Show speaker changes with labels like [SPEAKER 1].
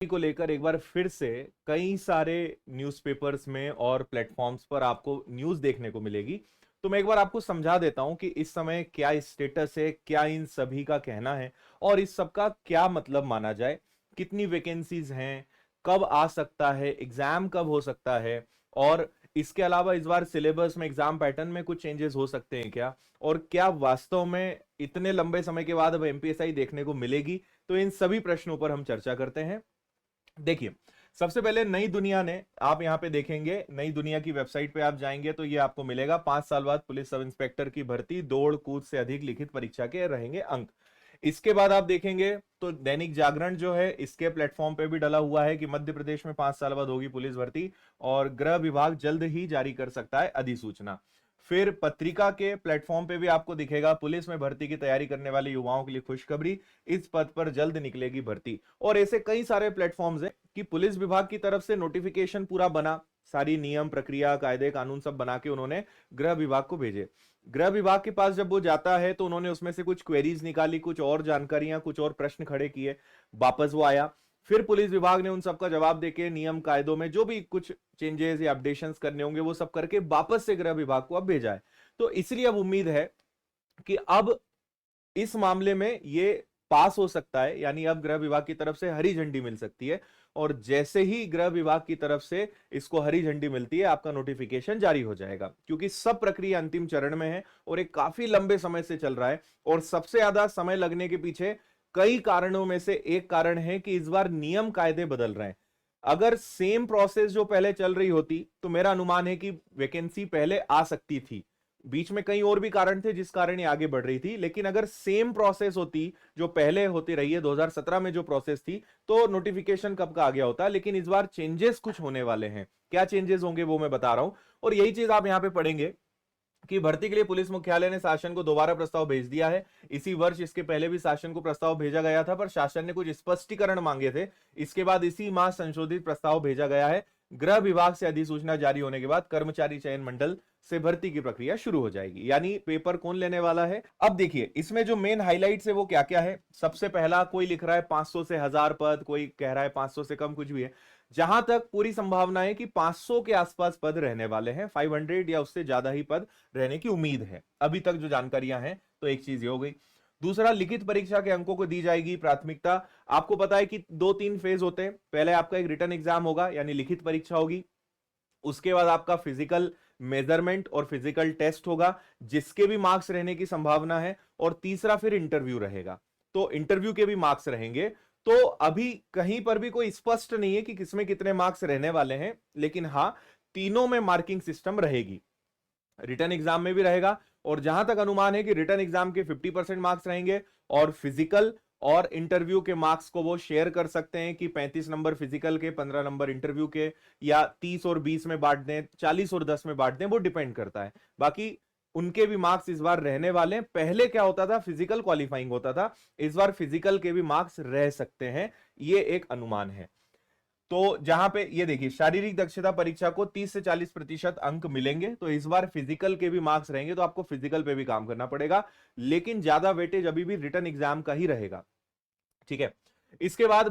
[SPEAKER 1] को लेकर एक बार फिर से कई सारे न्यूज़पेपर्स में और प्लेटफॉर्म्स पर आपको न्यूज़ देखने को मिलेगी। तो मैं एक बार आपको समझा देता हूं कि इस समय क्या स्टेटस है, क्या इन सभी का कहना है और इस सब का क्या मतलब माना जाए, कितनी वैकेंसीज हैं, कब आ सकता है, एग्जाम कब हो सकता है, और इसके अलावा इस बार सिलेबस में, एग्जाम पैटर्न में कुछ चेंजेस हो सकते हैं क्या, और क्या वास्तव में इतने लंबे समय के बाद अब एमपीएसआई देखने को मिलेगी। तो इन सभी प्रश्नों पर हम चर्चा करते हैं। देखिए, सबसे पहले नई दुनिया ने, आप यहां पे देखेंगे नई दुनिया की वेबसाइट पे आप जाएंगे तो ये आपको मिलेगा 5 साल बाद पुलिस सब इंस्पेक्टर की भर्ती, दौड़ कूद से अधिक लिखित परीक्षा के रहेंगे अंक। इसके बाद आप देखेंगे तो दैनिक जागरण जो है इसके प्लेटफॉर्म पे भी डला हुआ है कि मध्य प्रदेश में 5 साल बाद होगी पुलिस भर्ती और गृह विभाग जल्द ही जारी कर सकता है अधिसूचना। फिर पत्रिका के प्लेटफॉर्म पे भी आपको दिखेगा पुलिस में भर्ती की तैयारी करने वाले युवाओं के लिए खुशखबरी, इस पद पर जल्द निकलेगी भर्ती। और ऐसे कई सारे प्लेटफॉर्म्स हैं कि पुलिस विभाग की तरफ से नोटिफिकेशन पूरा बना, सारी नियम प्रक्रिया कायदे कानून सब बना के उन्होंने गृह विभाग को भेजे। गृह विभाग के पास जब वो जाता है तो उन्होंने उसमें से कुछ क्वेरीज निकाली, कुछ और जानकारियां, कुछ और प्रश्न खड़े किए, वापस वो आया। फिर पुलिस विभाग ने उन सबका जवाब देके नियम कायदों में जो भी कुछ चेंजेस या अपडेशंस करने होंगे वो सब करके वापस से गृह विभाग को अब भेजा है। तो इसलिए अब उम्मीद है कि अब इस मामले में ये पास हो सकता है, यानी अब गृह विभाग की तरफ से हरी झंडी मिल सकती है। और जैसे ही गृह विभाग की तरफ से इसको हरी झंडी मिलती है आपका नोटिफिकेशन जारी हो जाएगा, क्योंकि सब प्रक्रिया अंतिम चरण में है और एक काफी लंबे समय से चल रहा है। और सबसे ज्यादा समय लगने के पीछे कई कारणों में से एक कारण है कि इस बार नियम कायदे बदल रहे हैं। अगर सेम प्रोसेस जो पहले चल रही होती तो मेरा अनुमान है कि वैकेंसी पहले आ सकती थी। बीच में कई और भी कारण थे जिस कारण ये आगे बढ़ रही थी, लेकिन अगर सेम प्रोसेस होती जो पहले होती रही है 2017 में जो प्रोसेस थी, तो नोटिफिकेशन कब का आ गया होता। लेकिन इस बार चेंजेस कुछ होने वाले हैं। क्या चेंजेस होंगे वो मैं बता रहा हूं, और यही चीज आप यहां पे पढ़ेंगे कि भर्ती के लिए पुलिस मुख्यालय ने शासन को दोबारा प्रस्ताव भेज दिया है। इसी वर्ष इसके पहले भी शासन को प्रस्ताव भेजा गया था, पर शासन ने कुछ स्पष्टीकरण मांगे थे। इसके बाद इसी माह संशोधित प्रस्ताव भेजा गया है। गृह विभाग से अधिसूचना जारी होने के बाद कर्मचारी चयन मंडल से भर्ती की प्रक्रिया शुरू हो जाएगी। यानी पेपर कौन लेने वाला है। अब देखिए इसमें जो मेन हाइलाइट्स है वो क्या क्या है। सबसे पहला, कोई लिख रहा है 500 से 1000 पद, कोई कह रहा है 500 से कम, कुछ भी है। जहां तक पूरी संभावना है कि 500 के आसपास पद रहने वाले हैं, 500 या उससे ज्यादा ही पद रहने की उम्मीद है अभी तक जो जानकारियां हैं। तो एक चीज ये हो गई। दूसरा, लिखित परीक्षा के अंकों को दी जाएगी प्राथमिकता। आपको पता है कि 2-3 फेज होते हैं। पहले आपका एक रिटन एग्जाम होगा, यानी लिखित परीक्षा होगी। उसके बाद आपका फिजिकल मेजरमेंट और फिजिकल टेस्ट होगा, जिसके भी मार्क्स रहने की संभावना है। और तीसरा फिर इंटरव्यू रहेगा, तो इंटरव्यू के भी मार्क्स रहेंगे। तो अभी कहीं पर भी कोई स्पष्ट नहीं है कि किसमें कितने मार्क्स रहने वाले हैं, लेकिन हां, तीनों में मार्किंग सिस्टम रहेगी। रिटर्न एग्जाम में भी रहेगा, और जहां तक अनुमान है कि रिटर्न एग्जाम के 50% मार्क्स रहेंगे और फिजिकल और इंटरव्यू के मार्क्स को वो शेयर कर सकते हैं कि 35 नंबर फिजिकल के, 15 नंबर इंटरव्यू के, या 30 और 20 में बांट दें, 40 और 10 में बांट दें, वो डिपेंड करता है। बाकी उनके भी मार्क्स इस बार रहने वाले हैं। पहले क्या होता था, फिजिकल क्वालिफाइंग होता था, इस बार फिजिकल के भी मार्क्स रह सकते हैं, ये एक अनुमान है। तो जहां पे ये देखिए, शारीरिक दक्षता परीक्षा को 30 से 40% अंक मिलेंगे, तो इस बार फिजिकल के भी मार्क्स रहेंगे, तो आपको फिजिकल पे भी काम करना पड़ेगा। लेकिन ज्यादा वेटेज अभी भी रिटर्न एग्जाम का ही रहेगा। ठीक है। इसके बाद